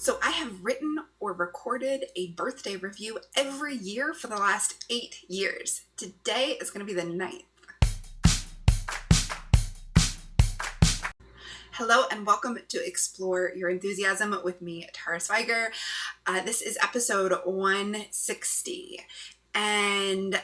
So I have written or recorded a birthday review every year for the last 8 years. Today is going to be the 9th. Hello and welcome to Explore Your Enthusiasm with me, Tara Swiger. This is episode 160, and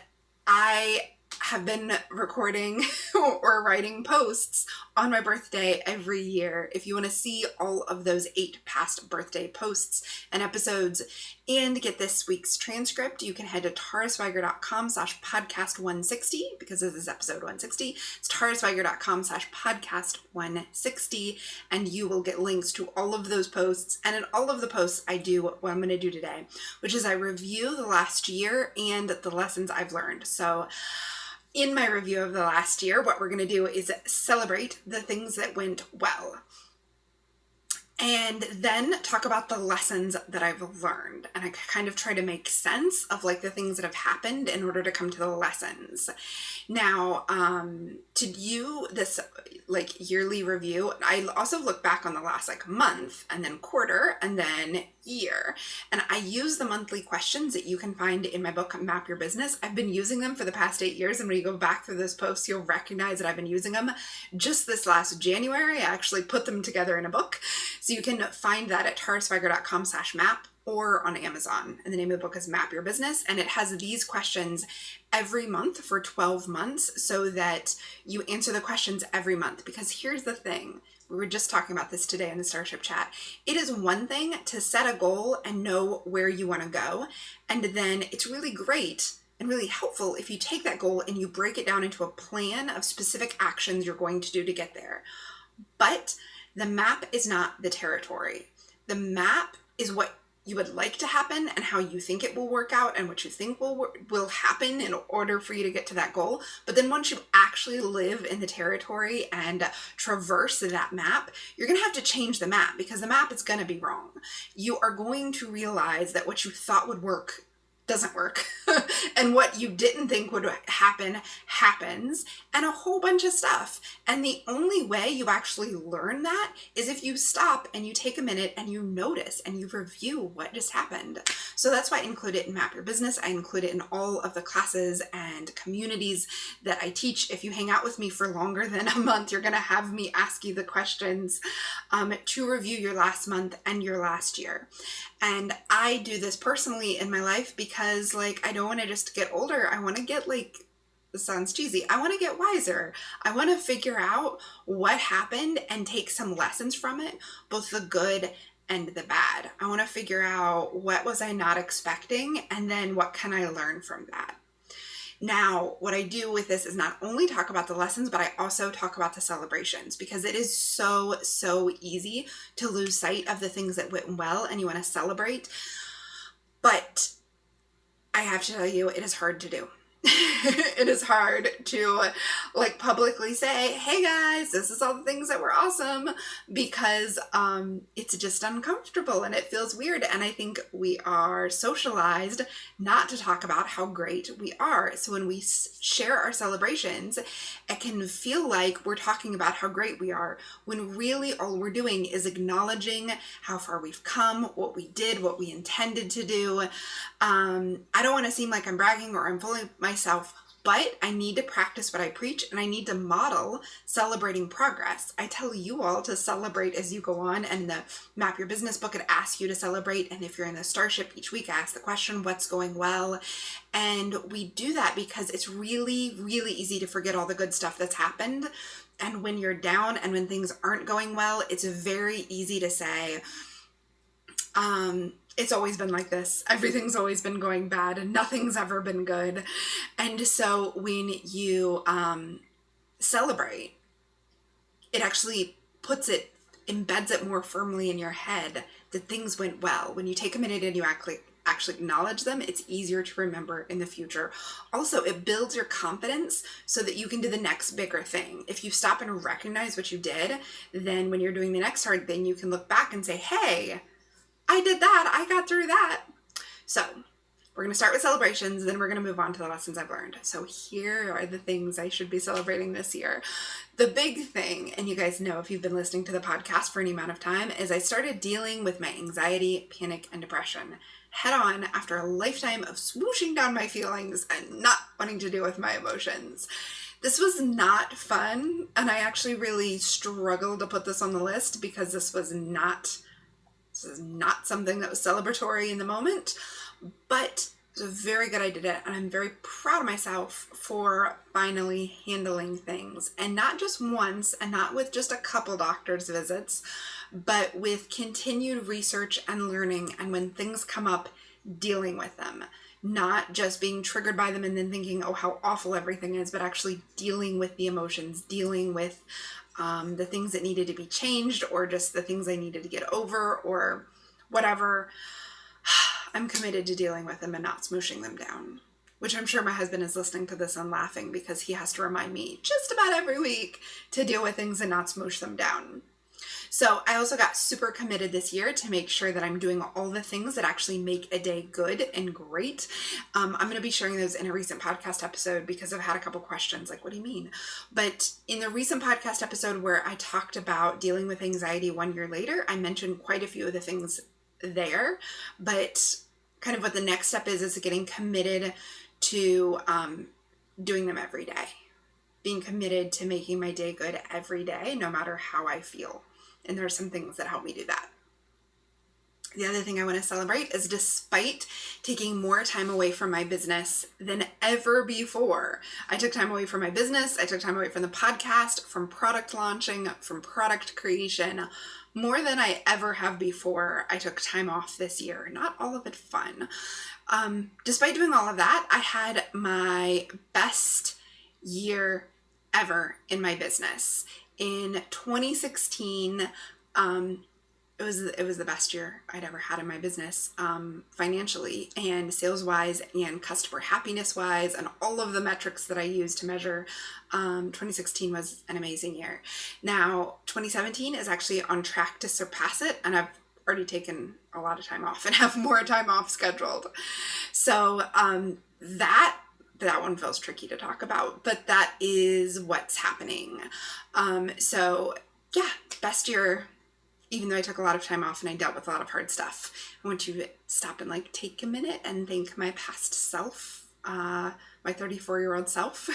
I have been recording or writing posts on my birthday every year. If you want to see all of those 8 past birthday posts and episodes and get this week's transcript, you can head to taraswiger.com/podcast160 because this is episode 160. It's taraswiger.com/podcast160 and you will get links to all of those posts. And in all of the posts, I do what I'm going to do today, which is I review the last year and the lessons I've learned. So in my review of the last year, what we're going to do is celebrate the things that went well. And then talk about the lessons that I've learned. And I kind of try to make sense of like the things that have happened in order to come to the lessons. Now, to do this like yearly review, I also look back on the last like month and then quarter and then year. And I use the monthly questions that you can find in my book, Map Your Business. I've been using them for the past 8 years. And when you go back through those posts, you'll recognize that I've been using them. Just this last January, I actually put them together in a book. So you can find that at taraswiger.com/map or on Amazon. And the name of the book is Map Your Business. And it has these questions every month for 12 months so that you answer the questions every month. Because here's the thing. We were just talking about this today in the Starship chat. It is one thing to set a goal and know where you want to go. And then it's really great and really helpful if you take that goal and you break it down into a plan of specific actions you're going to do to get there. But the map is not the territory. The map is what you would like to happen and how you think it will work out and what you think will happen in order for you to get to that goal. But then once you actually live in the territory and traverse that map, you're going to have to change the map because the map is going to be wrong. You are going to realize that what you thought would work doesn't work and what you didn't think would happen happens and a whole bunch of stuff. And the only way you actually learn that is if you stop and you take a minute and you notice and you review what just happened. So that's why I include it in Map Your Business. I include it in all of the classes and communities that I teach. If you hang out with me for longer than a month, you're going to have me ask you the questions to review your last month and your last year. And I do this personally in my life because like I don't want to just get older. I want to get like, this sounds cheesy, I want to get wiser. I want to figure out what happened and take some lessons from it, both the good and the bad. I want to figure out what was I not expecting and then what can I learn from that. Now, what I do with this is not only talk about the lessons, but I also talk about the celebrations because it is so easy to lose sight of the things that went well and you want to celebrate. But I have to tell you, it is hard to do. It is hard to like publicly say, hey guys, this is all the things that were awesome because it's just uncomfortable and it feels weird. And I think we are socialized not to talk about how great we are. So when we share our celebrations, it can feel like we're talking about how great we are when really all we're doing is acknowledging how far we've come, what we did, what we intended to do. I don't want to seem like I'm bragging or I'm fooling myself, but I need to practice what I preach and I need to model celebrating progress. I tell you all to celebrate as you go on, and the Map Your Business book, it asks you to celebrate. And if you're in the Starship, each week I ask the question, what's going well? And we do that because it's really easy to forget all the good stuff that's happened. And when you're down and when things aren't going well, it's very easy to say, it's always been like this. Everything's always been going bad and nothing's ever been good. And so when you celebrate, it actually embeds it more firmly in your head that things went well. When you take a minute and you actually acknowledge them, it's easier to remember in the future. Also, it builds your confidence so that you can do the next bigger thing. If you stop and recognize what you did, then when you're doing the next hard thing, you can look back and say, hey, I did that. I got through that. So we're going to start with celebrations, then we're going to move on to the lessons I've learned. So here are the things I should be celebrating this year. The big thing, and you guys know if you've been listening to the podcast for any amount of time, is I started dealing with my anxiety, panic, and depression head on after a lifetime of swooshing down my feelings and not wanting to deal with my emotions. This was not fun, and I actually really struggled to put this on the list because this is not something that was celebratory in the moment, but it was a very good I did it, and I'm very proud of myself for finally handling things, and not just once, and not with just a couple doctor's visits, but with continued research and learning, and when things come up, dealing with them. Not just being triggered by them and then thinking, oh, how awful everything is, but actually dealing with the emotions, dealing with the things that needed to be changed, or just the things I needed to get over, or whatever. I'm committed to dealing with them and not smooshing them down, which I'm sure my husband is listening to this and laughing because he has to remind me just about every week to deal with things and not smoosh them down. So I also got super committed this year to make sure that I'm doing all the things that actually make a day good and great. I'm going to be sharing those in a recent podcast episode because I've had a couple questions like, what do you mean? But in the recent podcast episode where I talked about dealing with anxiety 1 year later, I mentioned quite a few of the things there, but kind of what the next step is getting committed to doing them every day, being committed to making my day good every day, no matter how I feel. And there are some things that help me do that. The other thing I want to celebrate is despite taking more time away from my business than ever before, I took time away from my business, I took time away from the podcast, from product launching, from product creation, more than I ever have before. I took time off this year, not all of it fun. Despite doing all of that, I had my best year ever in my business. In 2016, it was the best year I'd ever had in my business, financially and sales-wise and customer happiness-wise, and all of the metrics that I use to measure. 2016 was an amazing year. Now, 2017 is actually on track to surpass it, and I've already taken a lot of time off and have more time off scheduled. So that one feels tricky to talk about, but that is what's happening. So yeah, best year, even though I took a lot of time off and I dealt with a lot of hard stuff. I want you to stop and take a minute and thank my past self, my 34-year-old self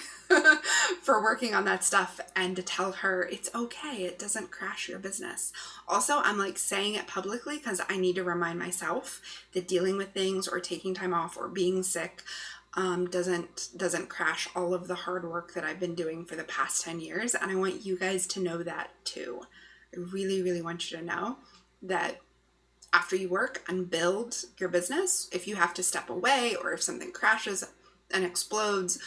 for working on that stuff, and to tell her it's okay. It doesn't crash your business. Also, I'm saying it publicly because I need to remind myself that dealing with things or taking time off or being sick doesn't crash all of the hard work that I've been doing for the past 10 years. And I want you guys to know that too. I really, really want you to know that after you work and build your business, if you have to step away, or if something crashes and explodes,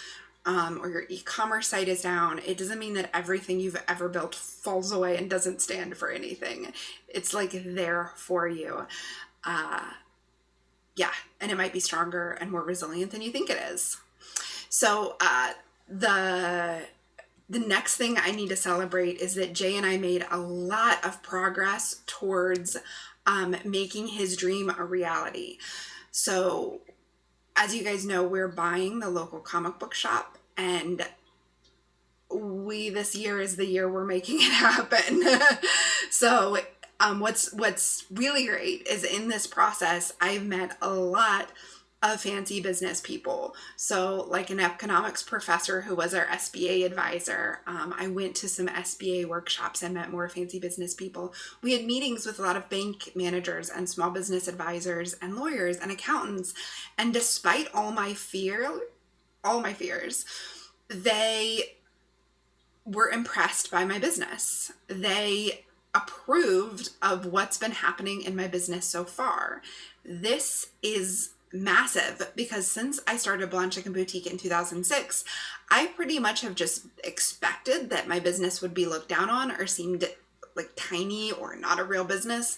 or your e-commerce site is down, it doesn't mean that everything you've ever built falls away and doesn't stand for anything. It's there for you. Yeah, and it might be stronger and more resilient than you think it is. So the next thing I need to celebrate is that Jay and I made a lot of progress towards making his dream a reality. So as you guys know, we're buying the local comic book shop, and this year is the year we're making it happen. So what's really great is in this process, I've met a lot of fancy business people. So an economics professor who was our SBA advisor. I went to some SBA workshops and met more fancy business people. We had meetings with a lot of bank managers and small business advisors and lawyers and accountants. And despite all my fears, they were impressed by my business. They approved of what's been happening in my business so far. This is massive because since I started Blonde Chicken Boutique in 2006, I pretty much have just expected that my business would be looked down on or seemed tiny or not a real business.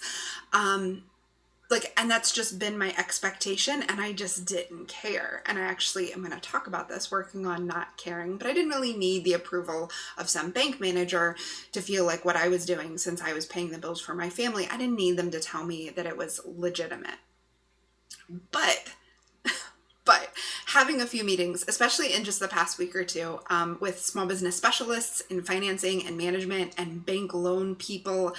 And that's just been my expectation, and I just didn't care. And I actually am going to talk about this, working on not caring, but I didn't really need the approval of some bank manager to feel like what I was doing, since I was paying the bills for my family, I didn't need them to tell me that it was legitimate. But having a few meetings, especially in just the past week or two, with small business specialists in financing and management and bank loan people,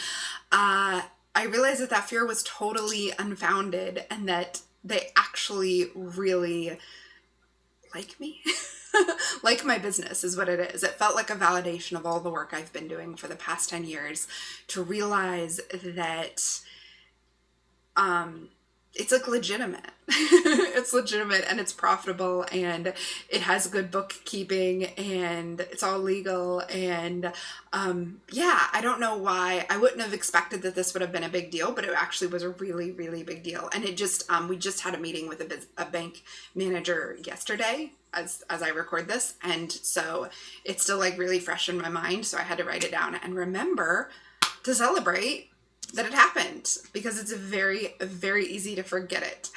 I realized that fear was totally unfounded and that they actually really like me. Like my business is what it is. It felt like a validation of all the work I've been doing for the past 10 years to realize that it's like legitimate. It's legitimate and it's profitable and it has good bookkeeping and it's all legal and yeah, I don't know why. I wouldn't have expected that this would have been a big deal, but it actually was a really, really big deal. And it just, we just had a meeting with a bank manager yesterday as I record this. And so it's still like really fresh in my mind. So I had to write it down and remember to celebrate that it happened because it's very, very easy to forget it.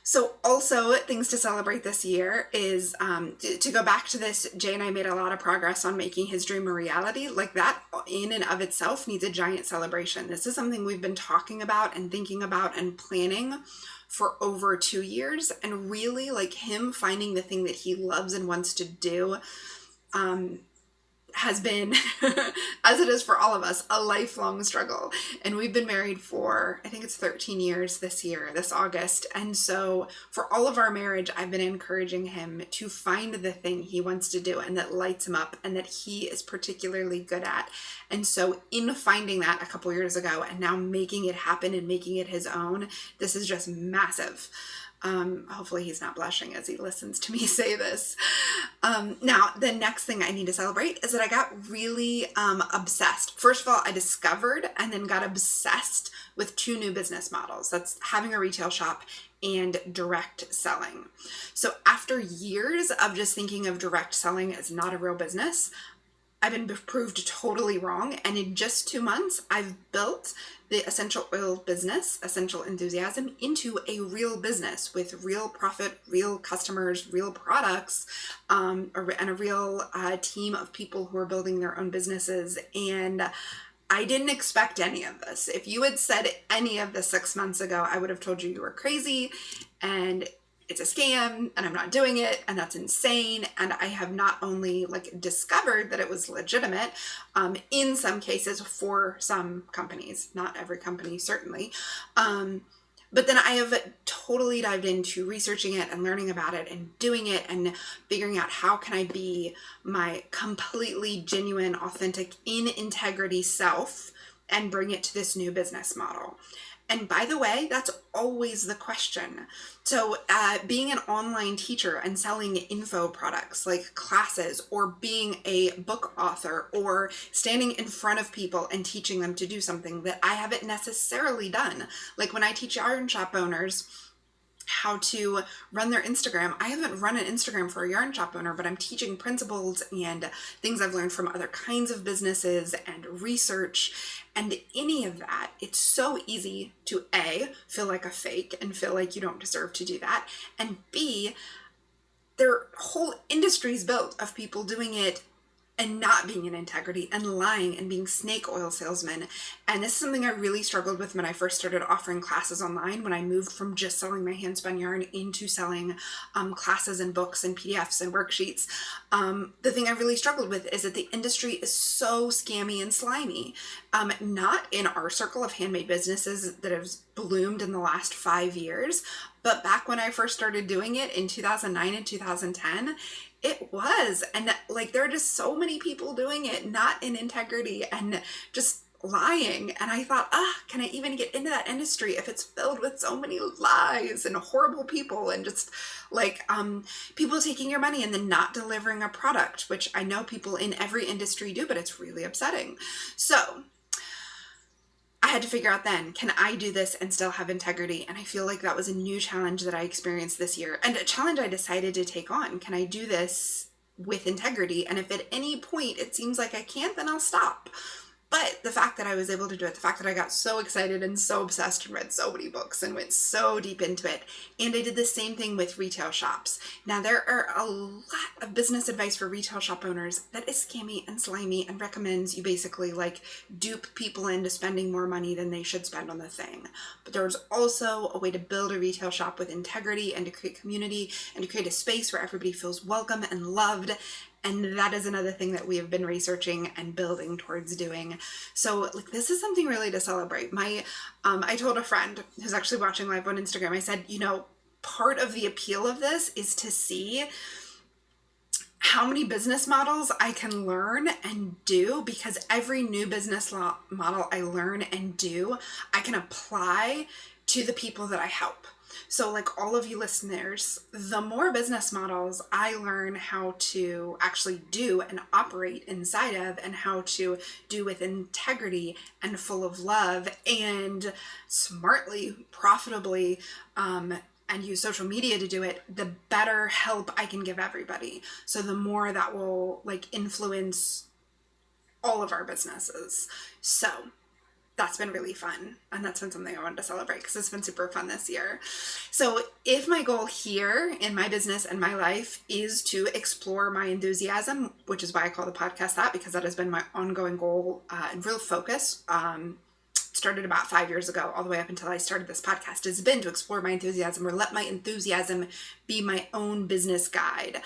So also things to celebrate this year is to go back to this, Jay and I made a lot of progress on making his dream a reality. Like that in and of itself needs a giant celebration. This is something we've been talking about and thinking about and planning for over 2 years, and really like him finding the thing that he loves and wants to do has been, as it is for all of us, a lifelong struggle. And we've been married for, I think it's 13 years this year, this August. And so for all of our marriage, I've been encouraging him to find the thing he wants to do and that lights him up and that he is particularly good at. And so in finding that a couple years ago and now making it happen and making it his own, this is just massive. Hopefully he's not blushing as he listens to me say this. Now, the next thing I need to celebrate is that I got really obsessed. First of all, I discovered and then got obsessed with 2 new business models. That's having a retail shop and direct selling. So after years of just thinking of direct selling as not a real business, I've been proved totally wrong. And in just 2 months, I've built the essential oil business, Essential Enthusiasm, into a real business with real profit, real customers, real products, and a real team of people who are building their own businesses. And I didn't expect any of this. If you had said any of this 6 months ago, I would have told you were crazy and it's a scam and I'm not doing it and that's insane. And I have not only like discovered that it was legitimate in some cases for some companies, not every company certainly, but then I have totally dived into researching it and learning about it and doing it and figuring out how can I be my completely genuine, authentic, in integrity self and bring it to this new business model. And by the way, that's always the question. So being an online teacher and selling info products like classes, or being a book author, or standing in front of people and teaching them to do something that I haven't necessarily done. Like when I teach yarn shop owners how to run their Instagram. I haven't run an Instagram for a yarn shop owner, but I'm teaching principles and things I've learned from other kinds of businesses and research. And any of that, it's so easy to A, feel like a fake and feel like you don't deserve to do that. And B, there are whole industries built of people doing it and not being in integrity and lying and being snake oil salesmen. And this is something I really struggled with when I first started offering classes online, when I moved from just selling my handspun yarn into selling classes and books and PDFs and worksheets. The thing I really struggled with is that the industry is so scammy and slimy. Not in our circle of handmade businesses that have bloomed in the last 5 years, but back when I first started doing it in 2009 and 2010, it was. And like, there are just so many people doing it, not in integrity and just lying. And I thought, can I even get into that industry if it's filled with so many lies and horrible people and just like people taking your money and then not delivering a product, which I know people in every industry do, but it's really upsetting. So I had to figure out then, can I do this and still have integrity? And I feel like that was a new challenge that I experienced this year, and a challenge I decided to take on. Can I do this with integrity? And if at any point it seems like I can't, then I'll stop. But the fact that I was able to do it, the fact that I got so excited and so obsessed and read so many books and went so deep into it, and I did the same thing with retail shops. Now, there are a lot of business advice for retail shop owners that is scammy and slimy and recommends you basically like dupe people into spending more money than they should spend on the thing. But there's also a way to build a retail shop with integrity and to create community and to create a space where everybody feels welcome and loved. And that is another thing that we have been researching and building towards doing. So like, this is something really to celebrate. I told a friend who's actually watching live on Instagram, I said, part of the appeal of this is to see how many business models I can learn and do, because every new business model I learn and do, I can apply to the people that I help. So like all of you listeners, the more business models I learn how to actually do and operate inside of, and how to do with integrity and full of love and smartly, profitably, and use social media to do it, the better help I can give everybody. So the more that will like influence all of our businesses. So that's been really fun. And that's been something I wanted to celebrate because it's been super fun this year. So if my goal here in my business and my life is to explore my enthusiasm, which is why I call the podcast that, because that has been my ongoing goal and real focus, started about 5 years ago, all the way up until I started this podcast, has been to explore my enthusiasm, or let my enthusiasm be my own business guide.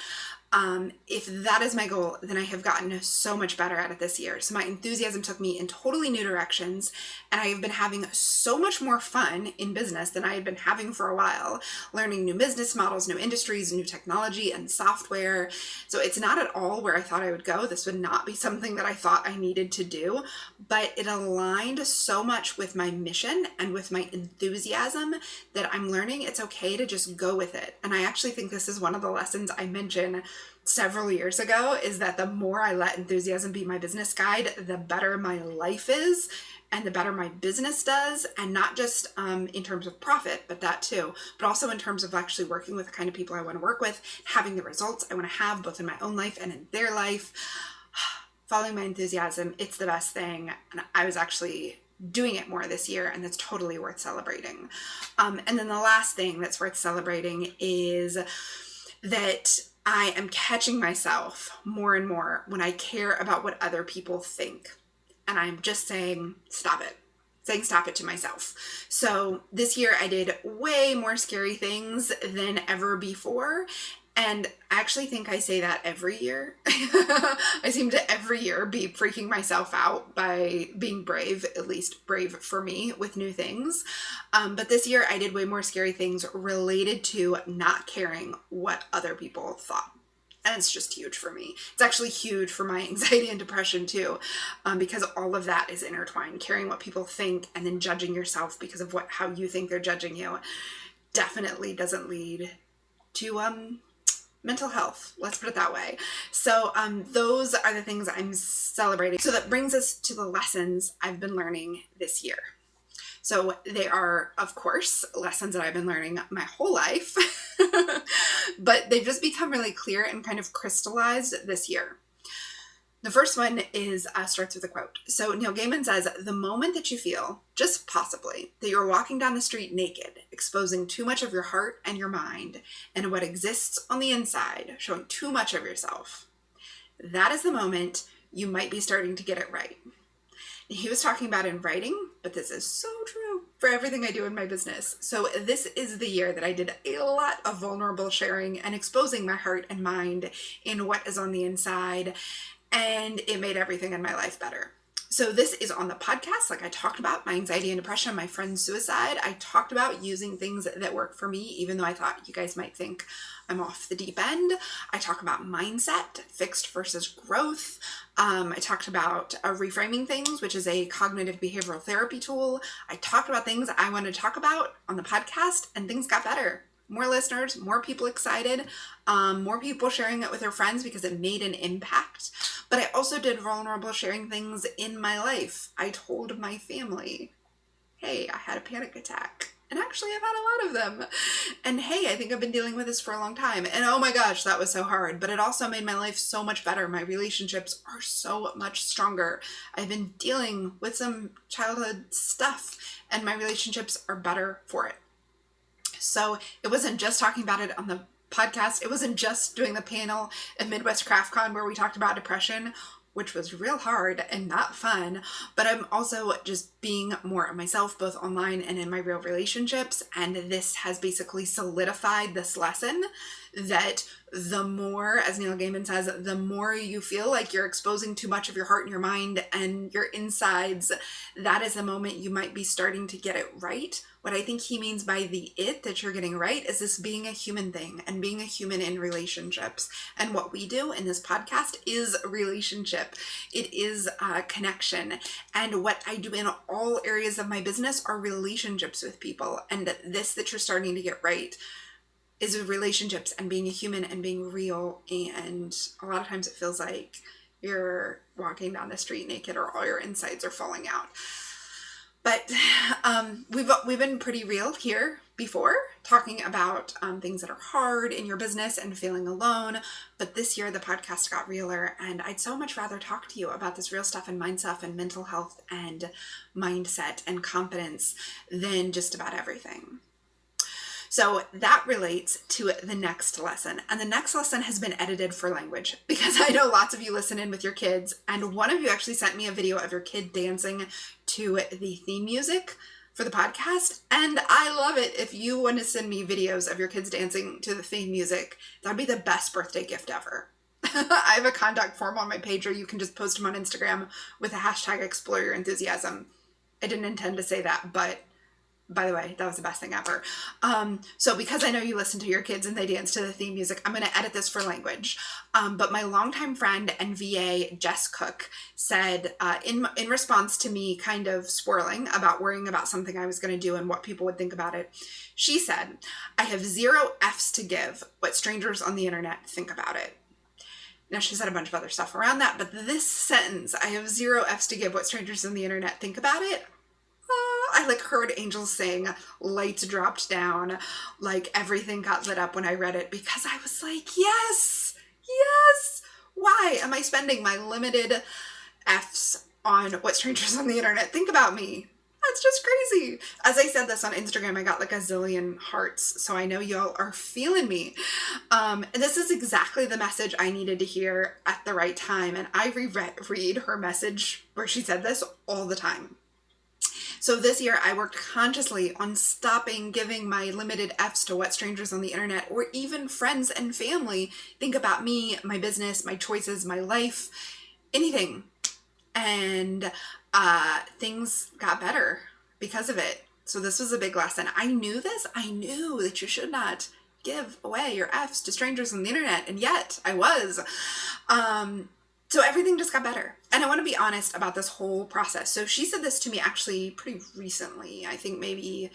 If that is my goal, then I have gotten so much better at it this year. So my enthusiasm took me in totally new directions, and I have been having so much more fun in business than I had been having for a while, learning new business models, new industries, new technology and software. So it's not at all where I thought I would go. This would not be something that I thought I needed to do, but it aligned so much with my mission and with my enthusiasm that I'm learning it's okay to just go with it. And I actually think this is one of the lessons I mentioned several years ago, is that the more I let enthusiasm be my business guide, the better my life is and the better my business does. And not just in terms of profit, but that too, but also in terms of actually working with the kind of people I want to work with, having the results I want to have both in my own life and in their life. Following my enthusiasm, it's the best thing. And I was actually doing it more this year, and that's totally worth celebrating. And then the last thing that's worth celebrating is that I am catching myself more and more when I care about what other people think. And I'm just saying, stop it. Saying stop it to myself. So this year I did way more scary things than ever before. And I actually think I say that every year. I seem to every year be freaking myself out by being brave, at least brave for me, with new things. But this year I did way more scary things related to not caring what other people thought. And it's just huge for me. It's actually huge for my anxiety and depression too, because all of that is intertwined. Caring what people think and then judging yourself because of how you think they're judging you definitely doesn't lead to mental health. Let's put it that way. So those are the things I'm celebrating. So that brings us to the lessons I've been learning this year. So they are, of course, lessons that I've been learning my whole life, but they've just become really clear and kind of crystallized this year. The first one is starts with a quote. So Neil Gaiman says, "The moment that you feel, just possibly, that you're walking down the street naked, exposing too much of your heart and your mind, and what exists on the inside, showing too much of yourself, that is the moment you might be starting to get it right." He was talking about in writing, but this is so true for everything I do in my business. So this is the year that I did a lot of vulnerable sharing and exposing my heart and mind in what is on the inside, and it made everything in my life better. So this is on the podcast, like I talked about, my anxiety and depression, my friend's suicide. I talked about using things that work for me, even though I thought you guys might think I'm off the deep end. I talk about mindset, fixed versus growth. I talked about reframing things, which is a cognitive behavioral therapy tool. I talked about things I wanted to talk about on the podcast, and things got better. More listeners, more people excited, more people sharing it with their friends because it made an impact. But I also did vulnerable sharing things in my life. I told my family, hey, I had a panic attack And actually, I've had a lot of them. And hey, I think I've been dealing with this for a long time. And oh my gosh, that was so hard. But it also made my life so much better. My relationships are so much stronger. I've been dealing with some childhood stuff, and my relationships are better for it. So it wasn't just talking about it on the podcast. It wasn't just doing the panel at Midwest Craft Con where we talked about depression, which was real hard and not fun, but I'm also just being more of myself, both online and in my real relationships. And this has basically solidified this lesson that the more, as Neil Gaiman says, the more you feel like you're exposing too much of your heart and your mind and your insides, that is the moment you might be starting to get it right. What I think he means by the it that you're getting right is this being a human thing and being a human in relationships. And what we do in this podcast is relationship. It is connection. And what I do in all areas of my business are relationships with people. And this that you're starting to get right is relationships and being a human and being real. And a lot of times it feels like you're walking down the street naked or all your insides are falling out. But we've been pretty real here before, talking about things that are hard in your business and feeling alone. But this year the podcast got realer, and I'd so much rather talk to you about this real stuff and mind stuff and mental health and mindset and confidence than just about everything. So that relates to the next lesson. And the next lesson has been edited for language because I know lots of you listen in with your kids. And one of you actually sent me a video of your kid dancing to the theme music for the podcast. And I love it. If you want to send me videos of your kids dancing to the theme music, that'd be the best birthday gift ever. I have a contact form on my page, or you can just post them on Instagram with the hashtag Explore Your Enthusiasm. I didn't intend to say that, but by the way, that was the best thing ever. So because I know you listen to your kids and they dance to the theme music, I'm going to edit this for language. But my longtime friend and VA, Jess Cook, said in response to me kind of swirling about worrying about something I was going to do and what people would think about it, she said, I have 0 F's to give what strangers on the internet think about it. Now, she said a bunch of other stuff around that, but this sentence, I have 0 F's to give what strangers on the internet think about it, I like heard angels sing, lights dropped down, like everything got lit up when I read it because I was like, yes, why am I spending my limited F's on what strangers on the internet think about me? That's just crazy. As I said this on Instagram, I got like a zillion hearts, so I know y'all are feeling me. And this is exactly the message I needed to hear at the right time, and I reread her message where she said this all the time. So this year I worked consciously on stopping giving my limited F's to what strangers on the internet or even friends and family think about me, my business, my choices, my life, anything. And things got better because of it. So this was a big lesson. I knew this. I knew that you should not give away your F's to strangers on the internet. And yet I was. So everything just got better. And I want to be honest about this whole process. So she said this to me actually pretty recently, I think maybe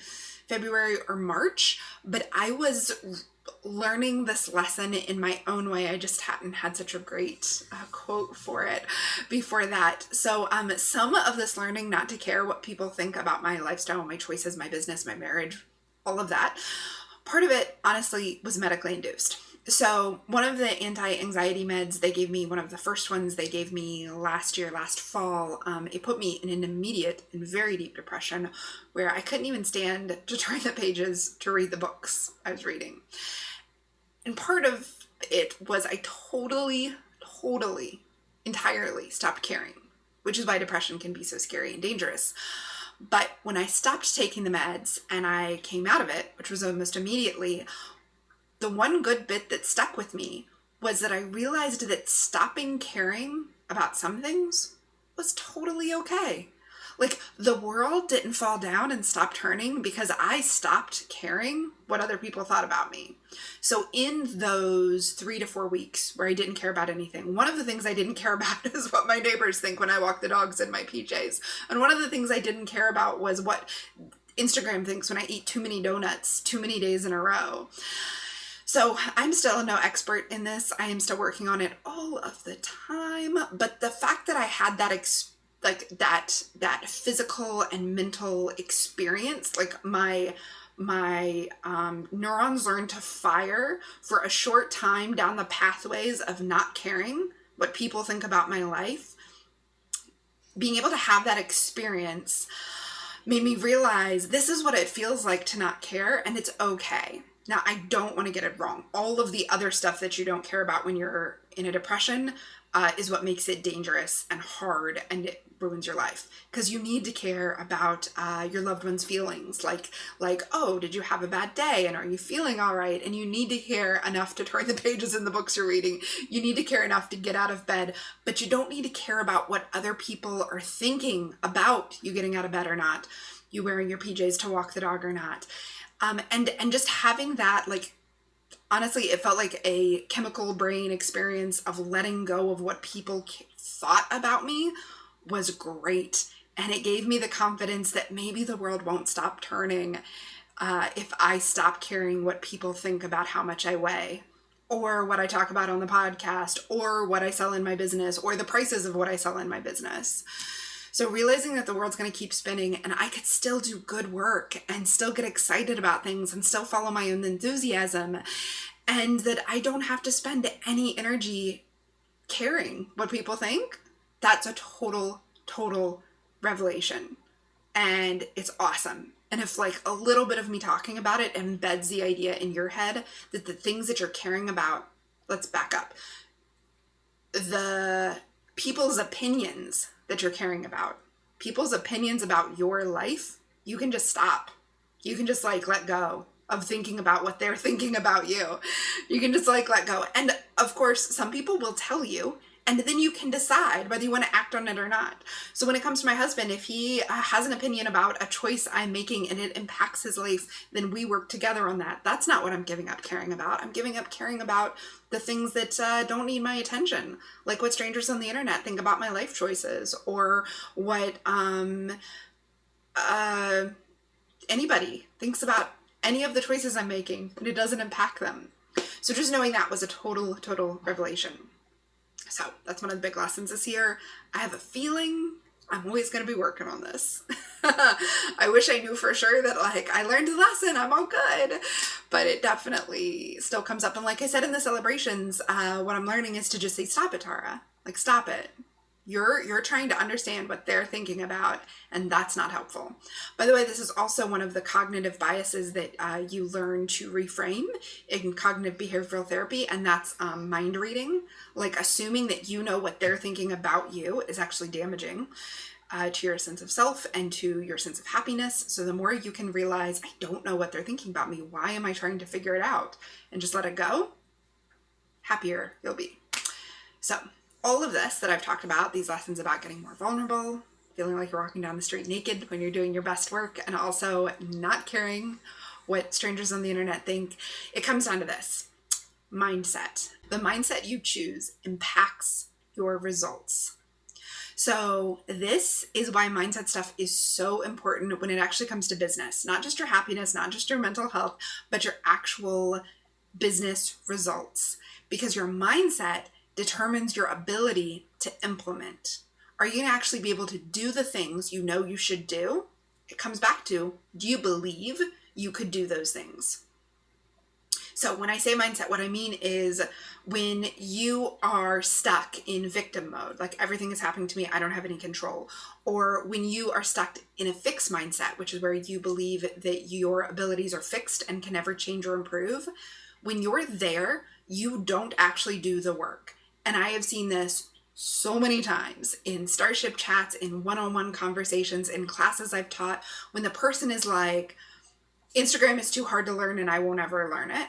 February or March, but I was learning this lesson in my own way. I just hadn't had such a great quote for it before that. So some of this learning not to care what people think about my lifestyle, my choices, my business, my marriage, all of that, part of it honestly was medically induced. So one of the anti-anxiety meds they gave me, one of the first ones they gave me last fall, it put me in an immediate and very deep depression where I couldn't even stand to turn the pages to read the books I was reading. And part of it was I totally, entirely stopped caring, which is why depression can be so scary and dangerous. But when I stopped taking the meds and I came out of it, which was almost immediately, the one good bit that stuck with me was that I realized that stopping caring about some things was totally okay. Like the world didn't fall down and stop turning because I stopped caring what other people thought about me. So in those 3 to 4 weeks where I didn't care about anything, one of the things I didn't care about is what my neighbors think when I walk the dogs in my PJs. And one of the things I didn't care about was what Instagram thinks when I eat too many donuts too many days in a row. So I'm still no expert in this. I am still working on it all of the time. But the fact that I had that physical and mental experience, like my my neurons learn to fire for a short time down the pathways of not caring what people think about my life, being able to have that experience made me realize this is what it feels like to not care, and it's okay. Now, I don't want to get it wrong. All of the other stuff that you don't care about when you're in a depression is what makes it dangerous and hard, and it ruins your life. Because you need to care about your loved one's feelings. Like, oh, did you have a bad day? And are you feeling all right? And you need to care enough to turn the pages in the books you're reading. You need to care enough to get out of bed. But you don't need to care about what other people are thinking about you getting out of bed or not. You wearing your PJs to walk the dog or not. And just having that, like, honestly, it felt like a chemical brain experience of letting go of what people thought about me was great. And it gave me the confidence that maybe the world won't stop turning if I stop caring what people think about how much I weigh, or what I talk about on the podcast, or what I sell in my business, or the prices of what I sell in my business. So realizing that the world's going to keep spinning and I could still do good work and still get excited about things and still follow my own enthusiasm, and that I don't have to spend any energy caring what people think, that's a total revelation. And it's awesome. And if like a little bit of me talking about it embeds the idea in your head that the things that you're caring about, let's back up. The people's opinions that you're caring about, people's opinions about your life, you can just stop. You can just like let go of thinking about what they're thinking about you. You can just like let go. And of course, some people will tell you, and then you can decide whether you want to act on it or not. So when it comes to my husband, if he has an opinion about a choice I'm making and it impacts his life, then we work together on that. That's not what I'm giving up caring about. I'm giving up caring about the things that don't need my attention, like what strangers on the internet think about my life choices, or what anybody thinks about any of the choices I'm making, and it doesn't impact them. So just knowing that was a total revelation. So that's one of the big lessons this year. I have a feeling I'm always going to be working on this. I wish I knew for sure that like I learned the lesson, I'm all good, but it definitely still comes up. And like I said in the celebrations, what I'm learning is to just say, stop it, Tara. Like, stop it. You're trying to understand what they're thinking about, and that's not helpful. By the way, this is also one of the cognitive biases that you learn to reframe in cognitive behavioral therapy, and that's mind reading. Like, assuming that you know what they're thinking about you is actually damaging to your sense of self and to your sense of happiness. So the more you can realize, I don't know what they're thinking about me, why am I trying to figure it out, and just let it go, happier you'll be. So all of this that I've talked about, these lessons about getting more vulnerable, feeling like you're walking down the street naked when you're doing your best work, and also not caring what strangers on the internet think, it comes down to this: mindset. The mindset you choose impacts your results. So this is why mindset stuff is so important when it actually comes to business, not just your happiness, not just your mental health, but your actual business results, because your mindset determines your ability to implement. Are you going to actually be able to do the things you know you should do? It comes back to, do you believe you could do those things? So when I say mindset, what I mean is when you are stuck in victim mode, like everything is happening to me, I don't have any control. Or when you are stuck in a fixed mindset, which is where you believe that your abilities are fixed and can never change or improve. When you're there, you don't actually do the work. And I have seen this so many times in Starship chats, in one-on-one conversations, in classes I've taught, when the person is like, Instagram is too hard to learn and I won't ever learn it.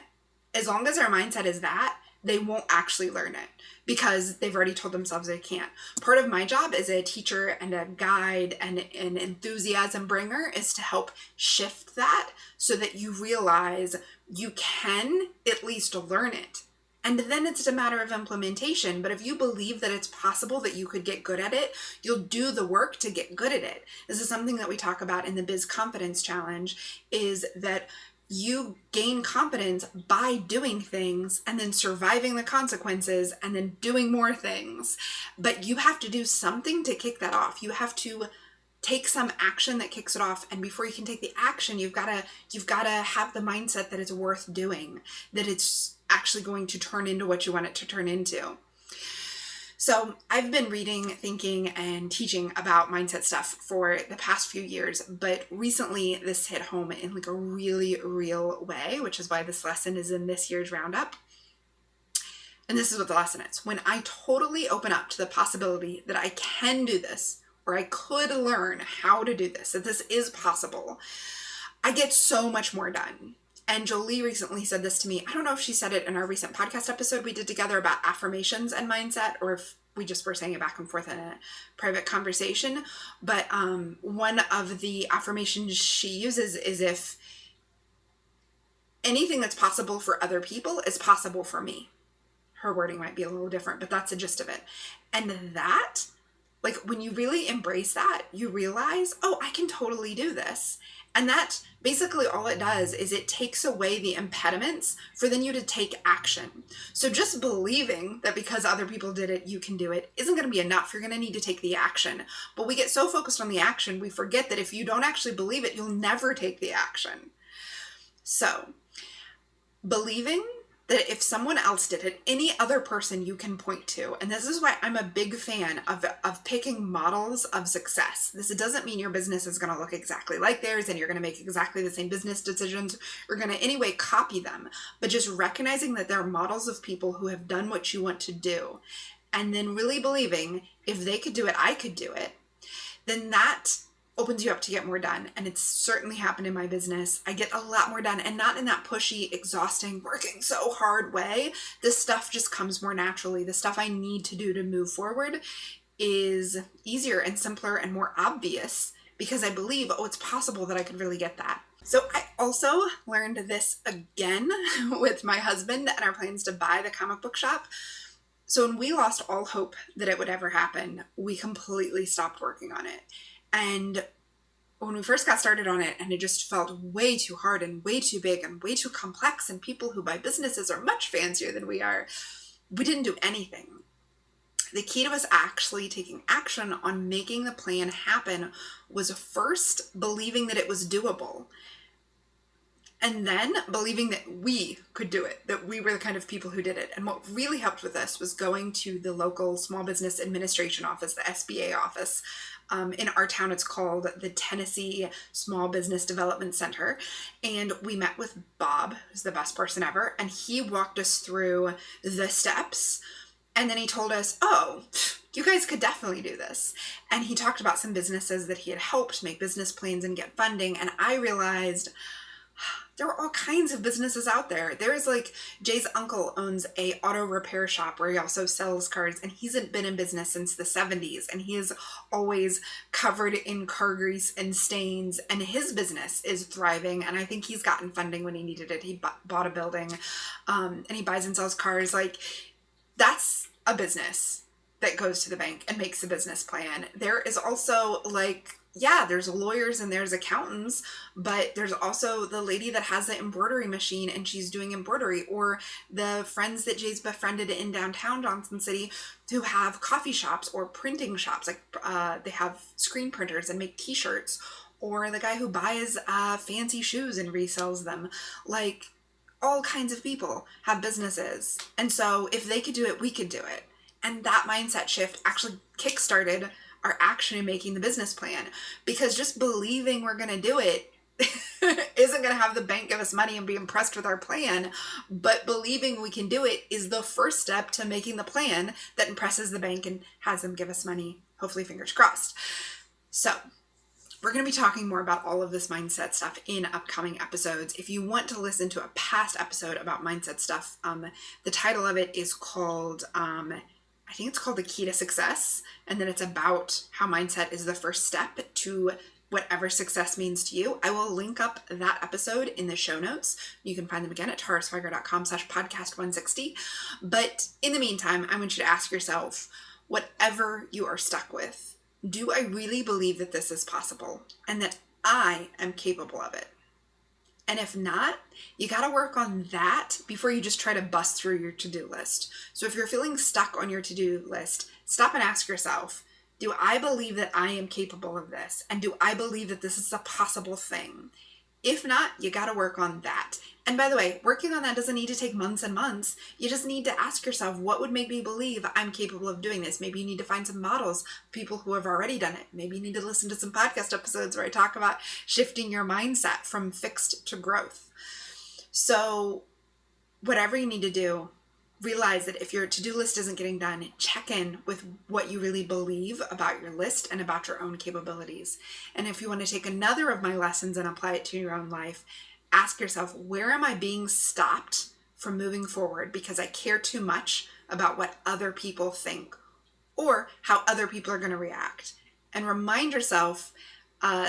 As long as their mindset is that, they won't actually learn it because they've already told themselves they can't. Part of my job as a teacher and a guide and an enthusiasm bringer is to help shift that so that you realize you can at least learn it. And then it's a matter of implementation. But if you believe that it's possible that you could get good at it, you'll do the work to get good at it. This is something that we talk about in the Biz Confidence Challenge, is that you gain confidence by doing things and then surviving the consequences and then doing more things. But you have to do something to kick that off. You have to take some action that kicks it off. And before you can take the action, you've got to have the mindset that it's worth doing, that it's actually going to turn into what you want it to turn into. So I've been reading, thinking, and teaching about mindset stuff for the past few years, but recently this hit home in like a really real way, which is why this lesson is in this year's roundup. And this is what the lesson is. When I totally open up to the possibility that I can do this, or I could learn how to do this, that this is possible, I get so much more done. And Jolie recently said this to me. I don't know if she said it in our recent podcast episode we did together about affirmations and mindset, or if we just were saying it back and forth in a private conversation. But one of the affirmations she uses is, if anything that's possible for other people is possible for me. Her wording might be a little different, but that's the gist of it. And that, like, when you really embrace that, you realize, oh, I can totally do this. And that basically all it does is it takes away the impediments for then you to take action. So just believing that because other people did it, you can do it isn't going to be enough. You're going to need to take the action. But we get so focused on the action, we forget that if you don't actually believe it, you'll never take the action. So believing that if someone else did it, any other person you can point to, and this is why I'm a big fan of picking models of success. This doesn't mean your business is going to look exactly like theirs and you're going to make exactly the same business decisions. You're going to anyway copy them, but just recognizing that they're models of people who have done what you want to do, and then really believing if they could do it, I could do it, then that opens you up to get more done. And it's certainly happened in my business. I get a lot more done, and not in that pushy, exhausting, working so hard way. This stuff just comes more naturally. The stuff I need to do to move forward is easier and simpler and more obvious because I believe, oh, it's possible that I could really get that. So I also learned this again with my husband and our plans to buy the comic book shop. So when we lost all hope that it would ever happen, we completely stopped working on it. And when we first got started on it, and it just felt way too hard and way too big and way too complex, and people who buy businesses are much fancier than we are, we didn't do anything. The key to us actually taking action on making the plan happen was first believing that it was doable, and then believing that we could do it, that we were the kind of people who did it. And what really helped with this was going to the local Small Business Administration office, the SBA office. In our town, it's called the Tennessee Small Business Development Center. And we met with Bob, who's the best person ever, and he walked us through the steps. And then he told us, oh, you guys could definitely do this. And he talked about some businesses that he had helped make business plans and get funding. And I realized there are all kinds of businesses out there. There's like Jay's uncle owns a auto repair shop where he also sells cars, and he's been in business since the 70s, and he is always covered in car grease and stains, and his business is thriving. And I think he's gotten funding when he needed it. He bought a building, and he buys and sells cars. Like, that's a business that goes to the bank and makes a business plan. There is also like, yeah, there's lawyers and there's accountants, but there's also the lady that has the embroidery machine and she's doing embroidery, or the friends that Jay's befriended in downtown Johnson City who have coffee shops or printing shops. Like they have screen printers and make t-shirts, or the guy who buys fancy shoes and resells them. Like, all kinds of people have businesses. And so if they could do it, we could do it. And that mindset shift actually kickstarted our action in making the business plan, because just believing we're going to do it isn't going to have the bank give us money and be impressed with our plan. But believing we can do it is the first step to making the plan that impresses the bank and has them give us money, hopefully, fingers crossed. So we're going to be talking more about all of this mindset stuff in upcoming episodes. If you want to listen to a past episode about mindset stuff, the title of it is called, I think it's called The Key to Success. And then it's about how mindset is the first step to whatever success means to you. I will link up that episode in the show notes. You can find them again at taraswiger.com/podcast160. But in the meantime, I want you to ask yourself, whatever you are stuck with, do I really believe that this is possible and that I am capable of it? And if not, you got to work on that before you just try to bust through your to-do list. So if you're feeling stuck on your to-do list, stop and ask yourself, Do I believe that I am capable of this? And do I believe that this is a possible thing? If not, you got to work on that. And by the way, working on that doesn't need to take months and months. You just need to ask yourself, what would make me believe I'm capable of doing this? Maybe you need to find some models, people who have already done it. Maybe you need to listen to some podcast episodes where I talk about shifting your mindset from fixed to growth. So whatever you need to do, realize that if your to-do list isn't getting done, check in with what you really believe about your list and about your own capabilities. And if you want to take another of my lessons and apply it to your own life, ask yourself, where am I being stopped from moving forward because I care too much about what other people think or how other people are going to react? And remind yourself,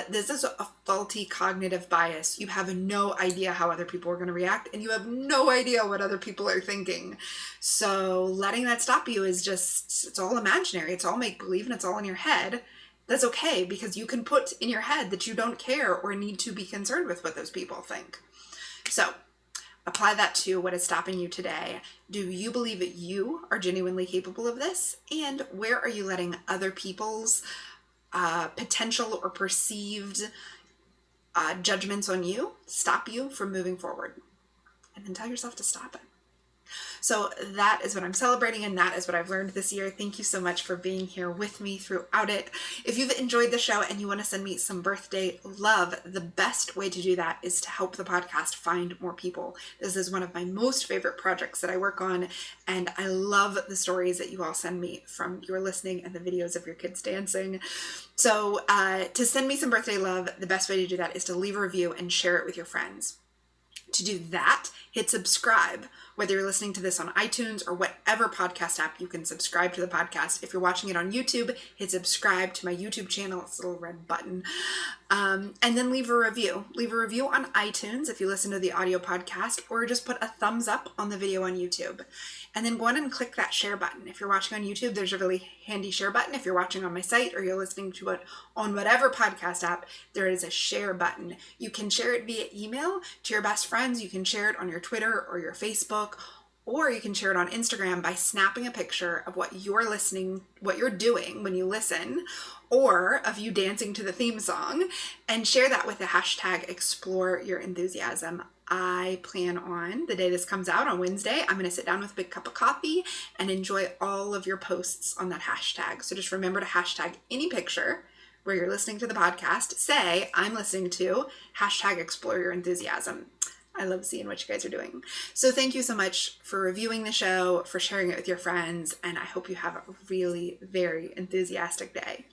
this is a faulty cognitive bias. You have no idea how other people are going to react, and you have no idea what other people are thinking. So letting that stop you is just, it's all imaginary. It's all make-believe, and it's all in your head. That's okay, because you can put in your head that you don't care or need to be concerned with what those people think. So apply that to what is stopping you today. Do you believe that you are genuinely capable of this? And where are you letting other people's potential or perceived judgments on you stop you from moving forward? And then tell yourself to stop it. So that is what I'm celebrating, and that is what I've learned this year. Thank you so much for being here with me throughout it. If you've enjoyed the show and you want to send me some birthday love, the best way to do that is to help the podcast find more people. This is one of my most favorite projects that I work on, and I love the stories that you all send me from your listening and the videos of your kids dancing. So to send me some birthday love, the best way to do that is to leave a review and share it with your friends. To do that, hit subscribe, whether you're listening to this on iTunes or whatever podcast app you can subscribe to the podcast. If you're watching it on YouTube, hit subscribe to my YouTube channel. It's a little red button. And then leave a review. Leave a review on iTunes if you listen to the audio podcast, or just put a thumbs up on the video on YouTube. And then go on and click that share button. If you're watching on YouTube, there's a really handy share button. If you're watching on my site or you're listening to it on whatever podcast app, there is a share button. You can share it via email to your best friends. You can share it on your Twitter or your Facebook, or you can share it on Instagram by snapping a picture of what you're doing when you listen, or of you dancing to the theme song, and share that with the hashtag Explore Your Enthusiasm. I plan on, the day this comes out on Wednesday, I'm going to sit down with a big cup of coffee and enjoy all of your posts on that hashtag. So just remember to hashtag any picture where you're listening to the podcast. Say, I'm listening to hashtag Explore Your Enthusiasm. I love seeing what you guys are doing. So thank you so much for reviewing the show, for sharing it with your friends, and I hope you have a really very enthusiastic day.